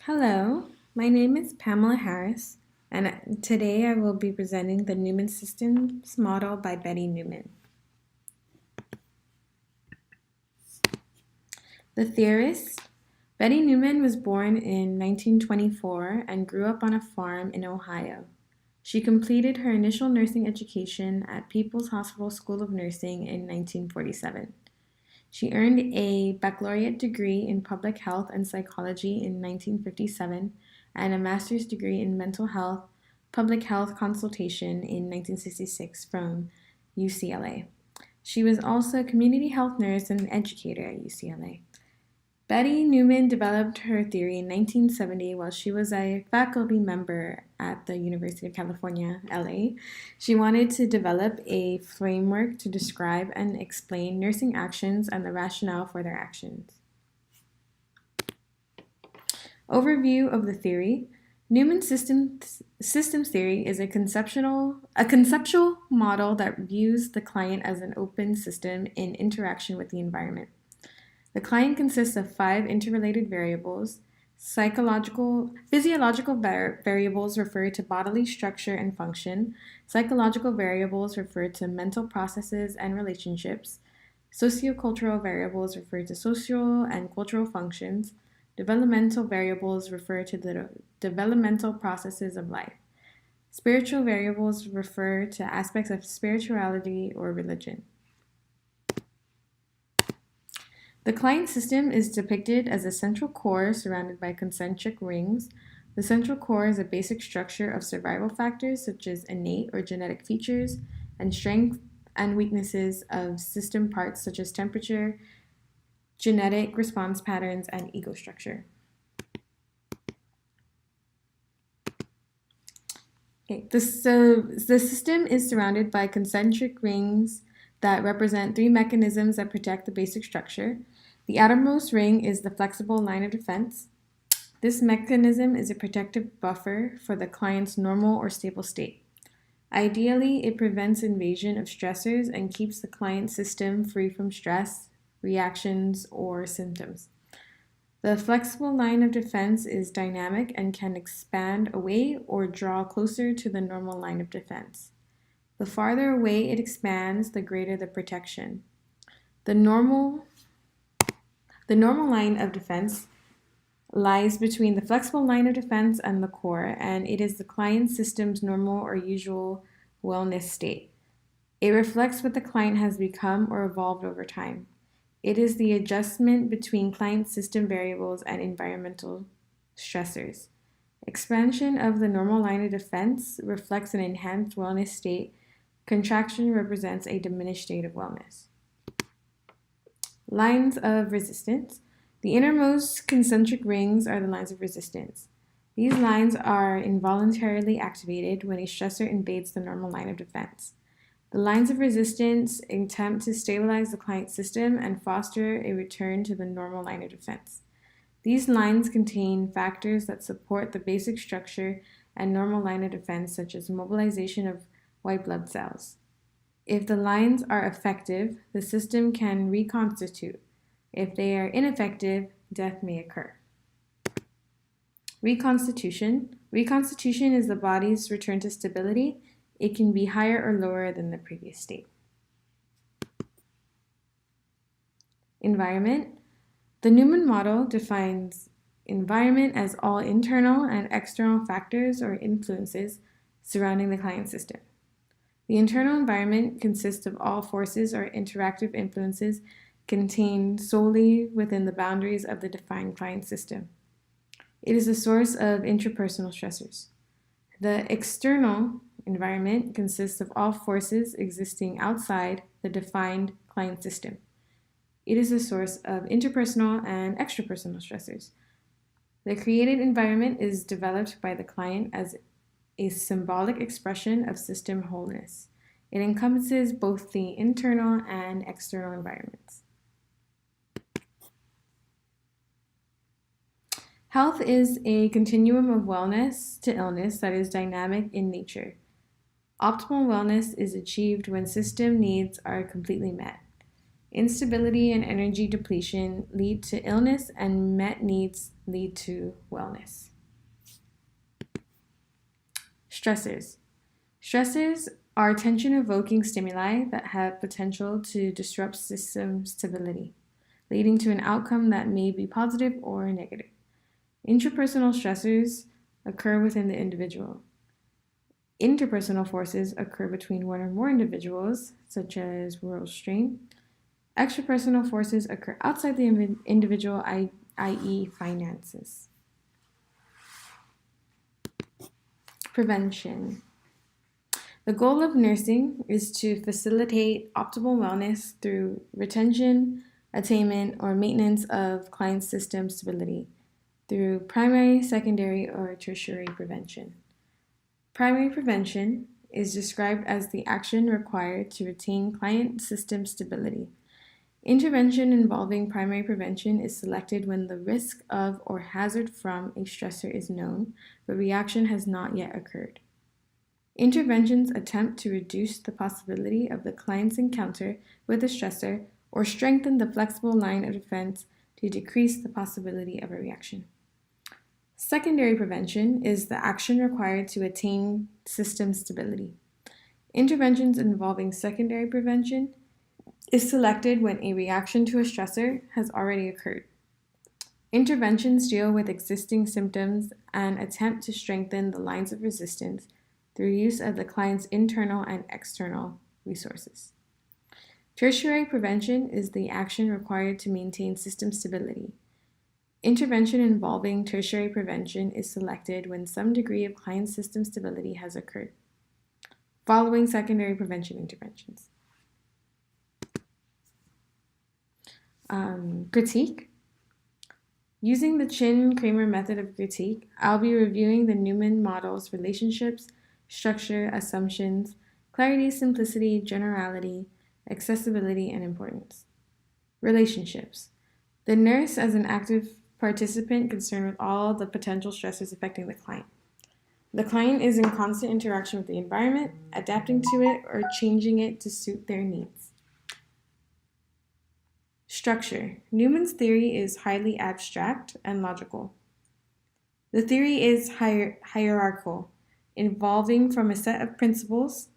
Hello, my name is Pamela Harris, and today I will be presenting the Neuman Systems Model by Betty Neuman. The theorist, Betty Neuman was born in 1924 and grew up on a farm in Ohio. She completed her initial nursing education at People's Hospital School of Nursing in 1947. She earned a baccalaureate degree in public health and psychology in 1957 and a master's degree in mental health, public health consultation in 1966 from UCLA. She was also a community health nurse and educator at UCLA. Betty Neuman developed her theory in 1970 while she was a faculty member at the University of California, LA. She wanted to develop a framework to describe and explain nursing actions and the rationale for their actions. Overview of the theory. Neuman's systems theory is a conceptual model that views the client as an open system in interaction with the environment. The client consists of 5 interrelated variables. Physiological variables refer to bodily structure and function. Psychological variables refer to mental processes and relationships. Sociocultural variables refer to social and cultural functions. Developmental variables refer to the developmental processes of life. Spiritual variables refer to aspects of spirituality or religion. The client system is depicted as a central core surrounded by concentric rings. The central core is a basic structure of survival factors such as innate or genetic features and strengths and weaknesses of system parts such as temperature, genetic response patterns, and ego structure. The system is surrounded by concentric rings that represent 3 mechanisms that protect the basic structure. The outermost ring is the flexible line of defense. This mechanism is a protective buffer for the client's normal or stable state. Ideally, it prevents invasion of stressors and keeps the client system free from stress, reactions, or symptoms. The flexible line of defense is dynamic and can expand away or draw closer to the normal line of defense. The farther away it expands, the greater the protection. The normal line of defense lies between the flexible line of defense and the core, and it is the client system's normal or usual wellness state. It reflects what the client has become or evolved over time. It is the adjustment between client system variables and environmental stressors. Expansion of the normal line of defense reflects an enhanced wellness state. Contraction represents a diminished state of wellness. Lines of resistance. The innermost concentric rings are the lines of resistance. These lines are involuntarily activated when a stressor invades the normal line of defense. The lines of resistance attempt to stabilize the client system and foster a return to the normal line of defense. These lines contain factors that support the basic structure and normal line of defense, such as mobilization of white blood cells. If the lines are effective, the system can reconstitute. If they are ineffective, death may occur. Reconstitution. Reconstitution is the body's return to stability. It can be higher or lower than the previous state. Environment. The Neuman model defines environment as all internal and external factors or influences surrounding the client system. The internal environment consists of all forces or interactive influences contained solely within the boundaries of the defined client system. It is a source of intrapersonal stressors. The external environment consists of all forces existing outside the defined client system. It is a source of interpersonal and extrapersonal stressors. The created environment is developed by the client as a symbolic expression of system wholeness. It encompasses both the internal and external environments. Health is a continuum of wellness to illness that is dynamic in nature. Optimal wellness is achieved when system needs are completely met. Instability and energy depletion lead to illness, and met needs lead to wellness. Stressors. Stressors are tension-evoking stimuli that have potential to disrupt system stability, leading to an outcome that may be positive or negative. Intrapersonal stressors occur within the individual. Interpersonal forces occur between one or more individuals, such as world strain. Extrapersonal forces occur outside the individual, i.e., finances. Prevention. The goal of nursing is to facilitate optimal wellness through retention, attainment, or maintenance of client system stability through primary, secondary, or tertiary prevention. Primary prevention is described as the action required to retain client system stability. Intervention involving primary prevention is selected when the risk of or hazard from a stressor is known, but reaction has not yet occurred. Interventions attempt to reduce the possibility of the client's encounter with a stressor or strengthen the flexible line of defense to decrease the possibility of a reaction. Secondary prevention is the action required to attain system stability. Interventions involving secondary prevention is selected when a reaction to a stressor has already occurred. Interventions deal with existing symptoms and attempt to strengthen the lines of resistance through use of the client's internal and external resources. Tertiary prevention is the action required to maintain system stability. Intervention involving tertiary prevention is selected when some degree of client system stability has occurred, following secondary prevention interventions. Critique. Using the Chin-Kramer method of critique, I'll be reviewing the Neuman model's relationships, structure, assumptions, clarity, simplicity, generality, accessibility, and importance. Relationships. The nurse as an active participant concerned with all the potential stressors affecting the client. The client is in constant interaction with the environment, adapting to it or changing it to suit their needs. Structure. Neuman's theory is highly abstract and logical. The theory is hierarchical, evolving from a set of principles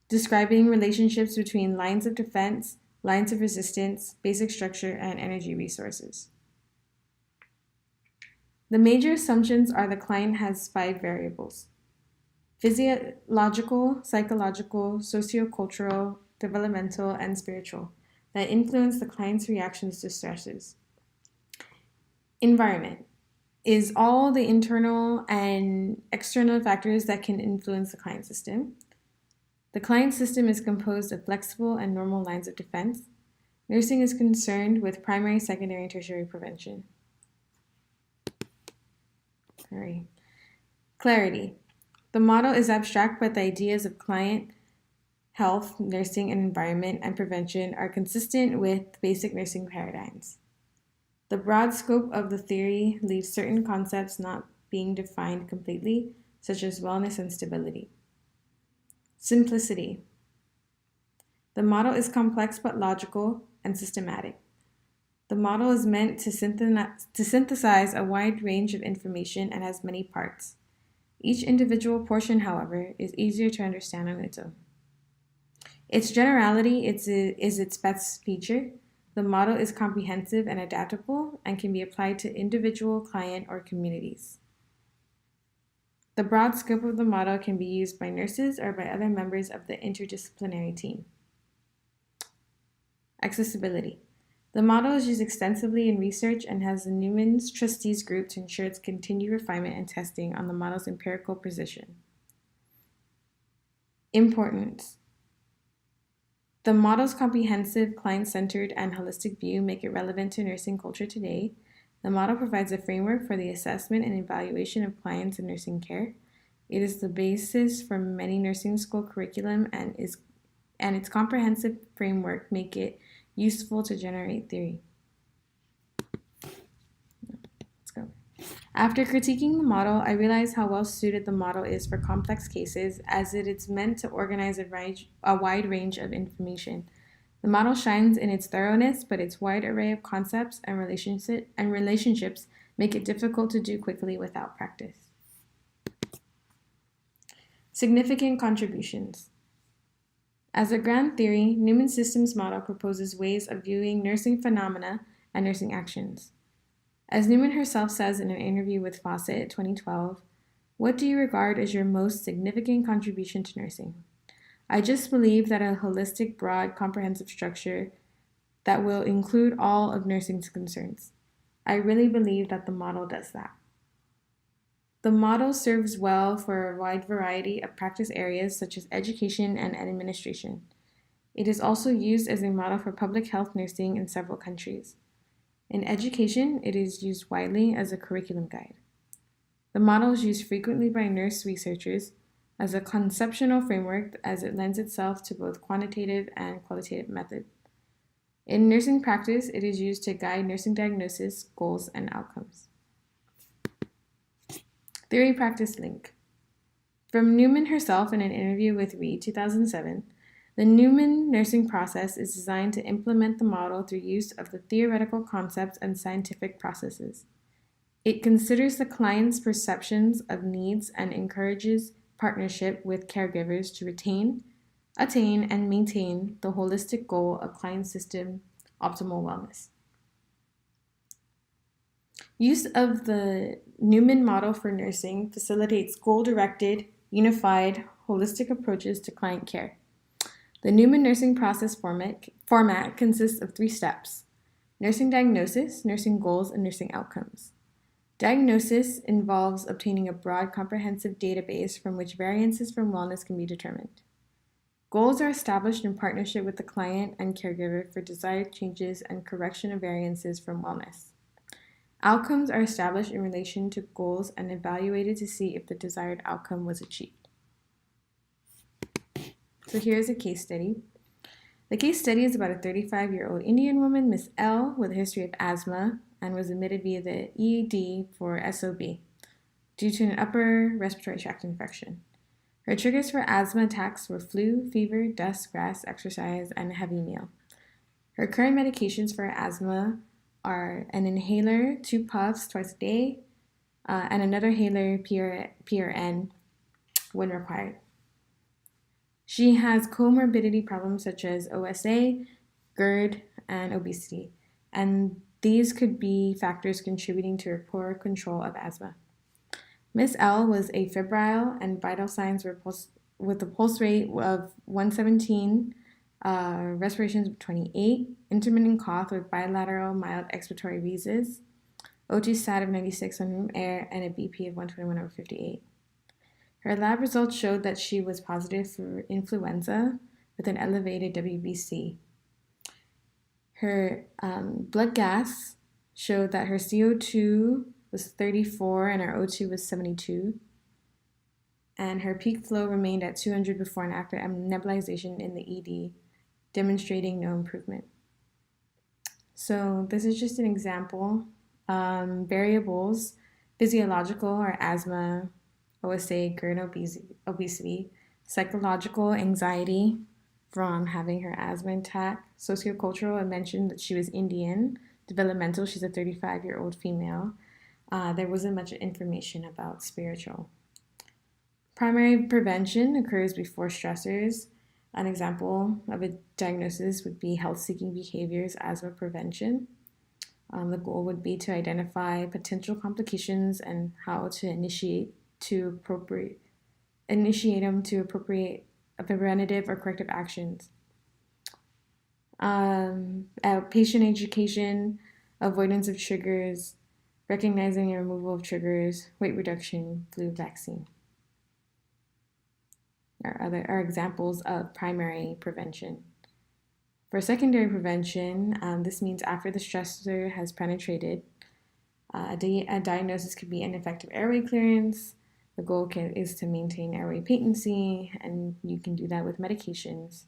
describing relationships between lines of defense, lines of resistance, basic structure, and energy resources. The major assumptions are the client has 5 variables: physiological, psychological, sociocultural, developmental, and spiritual that influence the client's reactions to stresses. Environment is all the internal and external factors that can influence the client system. The client system is composed of flexible and normal lines of defense. Nursing is concerned with primary, secondary, and tertiary prevention. Clarity. The model is abstract, but the ideas of client, health, nursing, and environment and prevention are consistent with basic nursing paradigms. The broad scope of the theory leaves certain concepts not being defined completely, such as wellness and stability. Simplicity. The model is complex but logical and systematic. The model is meant to synthesize a wide range of information and has many parts. Each individual portion, however, is easier to understand on its own. Its generality is its best feature. The model is comprehensive and adaptable and can be applied to individual, client, or communities. The broad scope of the model can be used by nurses or by other members of the interdisciplinary team. Accessibility. The model is used extensively in research and has the Neuman's Trustees Group to ensure its continued refinement and testing on the model's empirical precision. Importance. The model's comprehensive, client-centered, and holistic view make it relevant to nursing culture today. The model provides a framework for the assessment and evaluation of clients in nursing care. It is the basis for many nursing school curriculum and its comprehensive framework make it useful to generate theory. Let's go. After critiquing the model, I realized how well suited the model is for complex cases, as it is meant to organize a wide range of information. The model shines in its thoroughness, but its wide array of concepts and relationships make it difficult to do quickly without practice. Significant contributions. As a grand theory, Neuman's systems model proposes ways of viewing nursing phenomena and nursing actions. As Neuman herself says in an interview with Fawcett 2012, "What do you regard as your most significant contribution to nursing? I just believe that a holistic, broad, comprehensive structure that will include all of nursing's concerns. I really believe that the model does that." The model serves well for a wide variety of practice areas such as education and administration. It is also used as a model for public health nursing in several countries. In education, it is used widely as a curriculum guide. The model is used frequently by nurse researchers as a conceptual framework as it lends itself to both quantitative and qualitative methods. In nursing practice, it is used to guide nursing diagnosis, goals, and outcomes. Theory-practice link. From Neuman herself in an interview with Reed 2007, the Neuman nursing process is designed to implement the model through use of the theoretical concepts and scientific processes. It considers the client's perceptions of needs and encourages partnership with caregivers to retain, attain, and maintain the holistic goal of client system optimal wellness. Use of the Neuman model for nursing facilitates goal-directed, unified, holistic approaches to client care. The Neuman nursing process format consists of 3 steps: nursing diagnosis, nursing goals, and nursing outcomes. Diagnosis involves obtaining a broad, comprehensive database from which variances from wellness can be determined. Goals are established in partnership with the client and caregiver for desired changes and correction of variances from wellness. Outcomes are established in relation to goals and evaluated to see if the desired outcome was achieved. So here's a case study. The case study is about a 35-year-old Indian woman, Miss L, with a history of asthma and was admitted via the ED for SOB due to an upper respiratory tract infection. Her triggers for asthma attacks were flu, fever, dust, grass, exercise, and a heavy meal. Her current medications for asthma are an inhaler, 2 puffs twice a day, and another inhaler, PRN, when required. She has comorbidity problems such as OSA, GERD, and obesity, and these could be factors contributing to her poor control of asthma. Miss L was afebrile and vital signs were with a pulse rate of 117, respirations of 28, intermittent cough with bilateral mild expiratory wheezes, O2 sat of 96 on room air, and a BP of 121/58. Her lab results showed that she was positive for influenza with an elevated WBC. Her blood gas showed that her CO2 was 34 and her O2 was 72. And her peak flow remained at 200 before and after nebulization in the ED, demonstrating no improvement. So this is just an example. Variables, physiological or asthma, OSA, GERD, obesity, psychological anxiety from having her asthma attack, sociocultural, I mentioned that she was Indian, developmental, she's a 35-year-old female. There wasn't much information about spiritual. Primary prevention occurs before stressors. An example of a diagnosis would be health-seeking behaviors, asthma prevention. The goal would be to identify potential complications and how to initiate them to appropriate preventative or corrective actions. Patient education, avoidance of triggers, recognizing and removal of triggers, weight reduction, flu vaccine are examples of primary prevention. For secondary prevention, this means after the stressor has penetrated, a diagnosis could be ineffective airway clearance. The goal is to maintain airway patency, and you can do that with medications.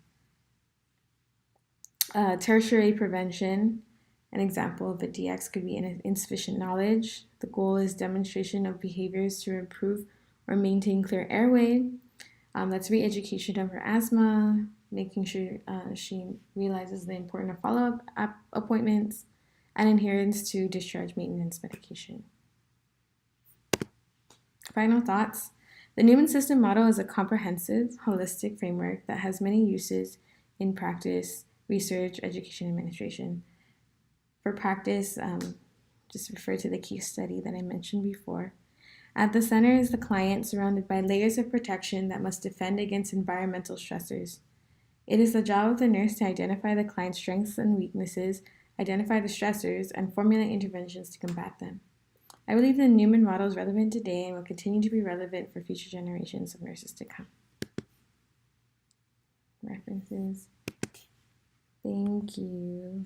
Tertiary prevention, an example of a DX could be insufficient knowledge. The goal is demonstration of behaviors to improve or maintain clear airway. That's re-education of her asthma, making sure she realizes the importance of follow-up appointments and adherence to discharge maintenance medication. Final thoughts. The Neuman system model is a comprehensive, holistic framework that has many uses in practice, research, education, administration. For practice, just refer to the case study that I mentioned before. At the center is the client, surrounded by layers of protection that must defend against environmental stressors. It is the job of the nurse to identify the client's strengths and weaknesses, identify the stressors, and formulate interventions to combat them. I believe the Neuman model is relevant today and will continue to be relevant for future generations of nurses to come. References. Thank you.